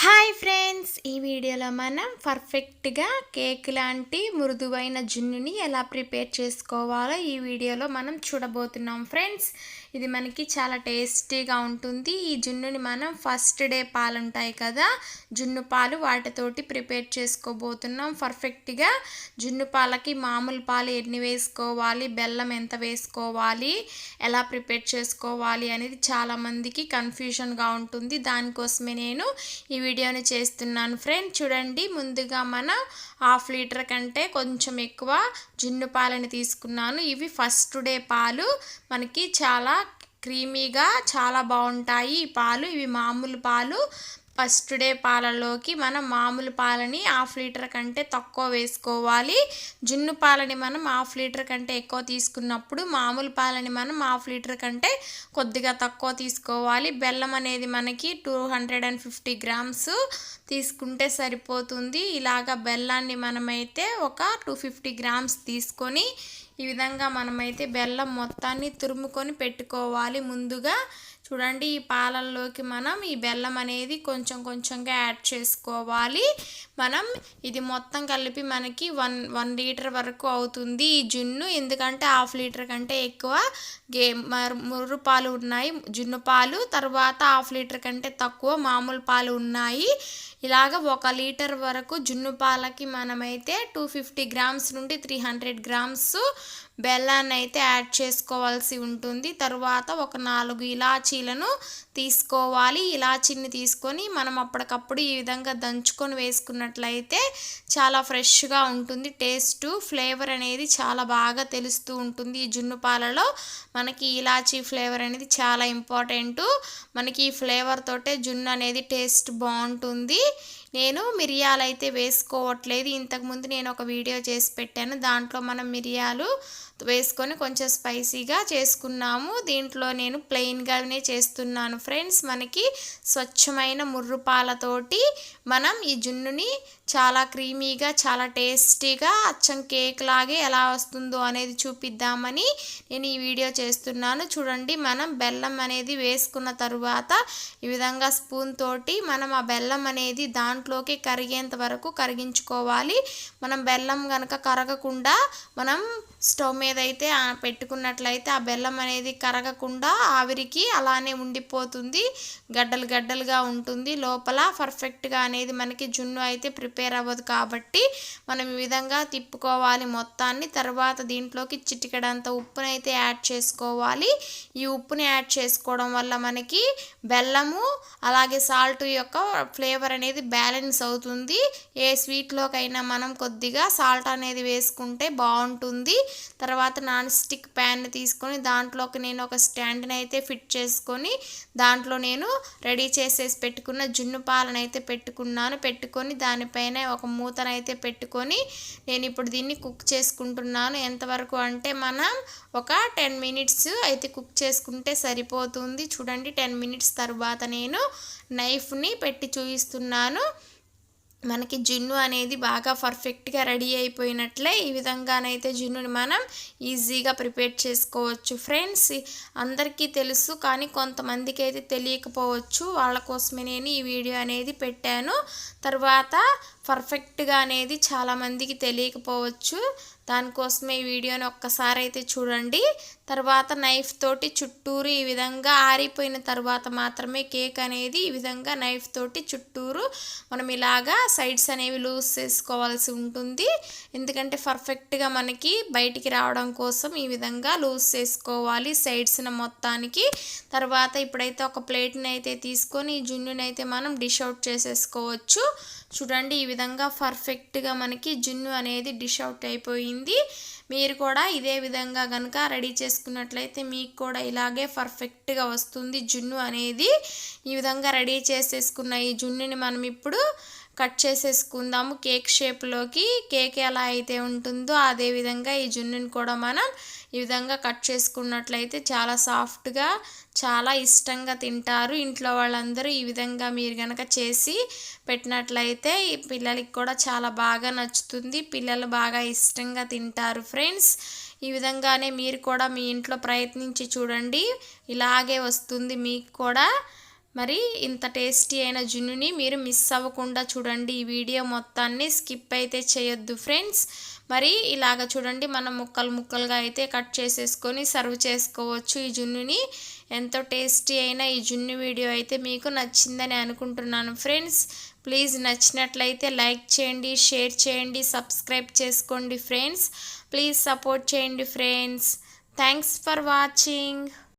Hi friends, ఈ వీడియోలో మనం పర్ఫెక్ట్గా కేక్ లాంటి మృదువైన జున్నుని ఎలా ప్రిపేర్ చేసుకోవాలో ఈ వీడియోలో మనం చూడబోతున్నాం ఫ్రెండ్స్. ఇది మనకి చాలా టేస్టీగా ఉంటుంది. ఈ జున్నుని మనం ఫస్ట్ డే పాలు ఉంటాయి కదా, జున్ను పాలు, వాటితోటి ప్రిపేర్ చేసుకోబోతున్నాం. పర్ఫెక్ట్గా జున్ను పాలకి మామూలు పాలు ఎన్ని వేసుకోవాలి, బెల్లం ఎంత వేసుకోవాలి, ఎలా ప్రిపేర్ చేసుకోవాలి అనేది చాలామందికి కన్ఫ్యూజన్గా ఉంటుంది. దానికోసమే నేను ఈ వీడియోని చేస్తున్నాను ఫ్రెండ్. చూడండి, ముందుగా మనం 1/2 లీటర్ కంటే కొంచెం ఎక్కువ జున్ను పాలని తీసుకున్నాను. ఇవి ఫస్ట్ డే పాలు, మనకి చాలా క్రీమీగా చాలా బాగుంటాయి ఈ పాలు. ఇవి మామూలు పాలు. ఫస్ట్ డే పాలలోకి మనం మామూలు పాలని 1/2 లీటర్ కంటే తక్కువ వేసుకోవాలి. జున్ను పాలని మనం 1/2 లీటర్ కంటే ఎక్కువ తీసుకున్నప్పుడు మామూలు పాలని మనం 1/2 లీటర్ కంటే కొద్దిగా తక్కువ తీసుకోవాలి. బెల్లం అనేది మనకి 250 గ్రామ్స్ తీసుకుంటే సరిపోతుంది. ఇలాగ బెల్లాన్ని మనమైతే ఒక 250 గ్రామ్స్ తీసుకొని ఈ విధంగా మనమైతే బెల్లం మొత్తాన్ని తురుముకొని పెట్టుకోవాలి. ముందుగా చూడండి, ఈ పాలల్లోకి మనం ఈ బెల్లం అనేది కొంచెం కొంచెంగా యాడ్ చేసుకోవాలి. మనం ఇది మొత్తం కలిపి మనకి 1 లీటర్ వరకు అవుతుంది ఈ జున్ను. ఎందుకంటే 1/2 లీటర్ కంటే ఎక్కువ ముర్రు పాలు ఉన్నాయి, జున్ను పాలు. తర్వాత 1/2 లీటర్ కంటే తక్కువ మామూలు పాలు ఉన్నాయి. ఇలాగ 1 లీటర్ వరకు జున్ను పాలకి మనమైతే 250 గ్రామ్స్ నుండి 300 గ్రామ్స్ బెల్లాన్ని అయితే యాడ్ చేసుకోవాల్సి ఉంటుంది. తర్వాత ఒక 4 ఇలాచీలను తీసుకోవాలి. ఇలాచీని తీసుకొని మనం అప్పటికప్పుడు ఈ విధంగా దంచుకొని వేసుకున్నట్లయితే చాలా ఫ్రెష్గా ఉంటుంది. టేస్ట్, ఫ్లేవర్ అనేది చాలా బాగా తెలుస్తూ ఉంటుంది. ఈ జున్ను పాలలో మనకి ఇలాచీ ఫ్లేవర్ అనేది చాలా ఇంపార్టెంట్. మనకి ఈ ఫ్లేవర్ తోటే జున్ను అనేది టేస్ట్ బాగుంటుంది. నేను మిరియాలు అయితే వేసుకోవట్లేదు. ఇంతకుముందు నేను ఒక వీడియో చేసి పెట్టాను, దాంట్లో మనం మిరియాలు వేసుకొని కొంచెం స్పైసీగా చేసుకున్నాము. దీంట్లో నేను ప్లెయిన్గానే చేస్తున్నాను ఫ్రెండ్స్. మనకి స్వచ్ఛమైన ముర్రు పాలతోటి మనం ఈ జున్నుని చాలా క్రీమీగా, చాలా టేస్టీగా, అచ్చం కేక్ లాగే ఎలా వస్తుందో అనేది చూపిద్దామని నేను ఈ వీడియో చేస్తున్నాను. చూడండి, మనం బెల్లం అనేది వేసుకున్న తరువాత ఈ విధంగా స్పూన్ తోటి మనం ఆ బెల్లం అనేది దాంట్లోకి కరిగేంత వరకు కరిగించుకోవాలి. మనం బెల్లం కనుక కరగకుండా మనం స్టవ్ మీద అయితే పెట్టుకున్నట్లయితే ఆ బెల్లం అనేది కరగకుండా ఆవిరికి అలానే ఉండిపోతుంది, గడ్డలు గడ్డలుగా ఉంటుంది లోపల. పర్ఫెక్ట్గా అనేది మనకి జున్ను అయితే ప్రిపేర్ అవ్వదు. కాబట్టి మనం ఈ విధంగా తిప్పుకోవాలి మొత్తాన్ని. తర్వాత దీంట్లోకి చిటికెడంత ఉప్పునైతే యాడ్ చేసుకోవాలి. ఈ ఉప్పుని యాడ్ చేసుకోవడం వల్ల మనకి బెల్లము అలాగే సాల్ట్ యొక్క ఫ్లేవర్ అనేది బ్యాలెన్స్ అవుతుంది. ఏ స్వీట్లోకైనా మనం కొద్దిగా సాల్ట్ అనేది వేసుకుంటే బాగుంటుంది. తర్వాత నాన్ స్టిక్ ప్యాన్ తీసుకొని దాంట్లోకి నేను ఒక స్టాండ్ని అయితే ఫిట్ చేసుకొని దాంట్లో నేను రెడీ చేసేసి పెట్టుకున్న జున్ను పాలను అయితే పెట్టుకొని దానిపైన ఒక మూతనైతే పెట్టుకొని నేను ఇప్పుడు దీన్ని కుక్ చేసుకుంటున్నాను. ఎంతవరకు అంటే మనం ఒక 10 మినిట్స్ అయితే కుక్ చేసుకుంటే సరిపోతుంది. చూడండి, 10 మినిట్స్ తర్వాత నేను నైఫ్ని పెట్టి చూపిస్తున్నాను. మనకి జున్ను అనేది బాగా పర్ఫెక్ట్గా రెడీ అయిపోయినట్లే. ఈ విధంగానైతే జున్నుని మనం ఈజీగా ప్రిపేర్ చేసుకోవచ్చు ఫ్రెండ్స్. అందరికీ తెలుసు, కానీ కొంతమందికి అయితే తెలియకపోవచ్చు. వాళ్ళ కోసమే నేను ఈ వీడియో అనేది పెట్టాను. తర్వాత పర్ఫెక్ట్గా అనేది చాలామందికి తెలియకపోవచ్చు, దానికోసమే ఈ వీడియోని ఒక్కసారి అయితే చూడండి. తర్వాత నైఫ్ తోటి చుట్టూరు ఈ విధంగా ఆరిపోయిన తర్వాత మాత్రమే కేక్ అనేది ఈ విధంగా నైఫ్ తోటి చుట్టూరు మనం ఇలాగా సైడ్స్ అనేవి లూజ్ చేసుకోవాల్సి ఉంటుంది. ఎందుకంటే పర్ఫెక్ట్గా మనకి బయటికి రావడం కోసం ఈ విధంగా లూజ్ చేసుకోవాలి సైడ్స్ని మొత్తానికి. తర్వాత ఇప్పుడైతే ఒక ప్లేట్ని అయితే తీసుకొని ఈ జున్నుని అయితే మనం డిష్ అవుట్ చేసేసుకోవచ్చు. చూడండి, ఈ విధంగా పర్ఫెక్ట్గా మనకి జున్ను అనేది డిష్ అవుట్ అయిపోయింది. మీరు కూడా ఇదే విధంగా కనుక రెడీ చేసుకున్నట్లయితే మీకు కూడా ఇలాగే పర్ఫెక్ట్గా వస్తుంది జున్ను అనేది. ఈ విధంగా రెడీ చేసేసుకున్న ఈ జున్నుని మనం ఇప్పుడు కట్ చేసేసుకుందాము కేక్ షేప్లోకి. కేక్ ఎలా అయితే ఉంటుందో అదే విధంగా ఈ జున్నుని కూడా మనం ఈ విధంగా కట్ చేసుకున్నట్లయితే చాలా సాఫ్ట్గా, చాలా ఇష్టంగా తింటారు ఇంట్లో వాళ్ళందరూ. ఈ విధంగా మీరు కనుక చేసి పెట్టినట్లయితే ఈ పిల్లలకి కూడా చాలా బాగా నచ్చుతుంది. పిల్లలు బాగా ఇష్టంగా తింటారు ఫ్రెండ్స్. ఈ విధంగానే మీరు కూడా మీ ఇంట్లో ప్రయత్నించి చూడండి, ఇలాగే వస్తుంది మీకు కూడా. మరి ఇంత టేస్టీ అయిన జున్నుని మీరు మిస్ అవ్వకుండా చూడండి. ఈ వీడియో మొత్తాన్ని స్కిప్ అయితే చేయొద్దు ఫ్రెండ్స్. మరి ఇలాగ చూడండి, మనం ముక్కలు ముక్కలుగా అయితే కట్ చేసేసుకొని సర్వ్ చేసుకోవచ్చు ఈ జున్నుని. ఎంతో టేస్టీ అయిన ఈ జున్ను వీడియో అయితే మీకు నచ్చిందని అనుకుంటున్నాను ఫ్రెండ్స్. ప్లీజ్ నచ్చినట్లయితే లైక్ చేయండి, షేర్ చేయండి, సబ్స్క్రైబ్ చేసుకోండి ఫ్రెండ్స్. ప్లీజ్ సపోర్ట్ చేయండి ఫ్రెండ్స్. Thanks for watching.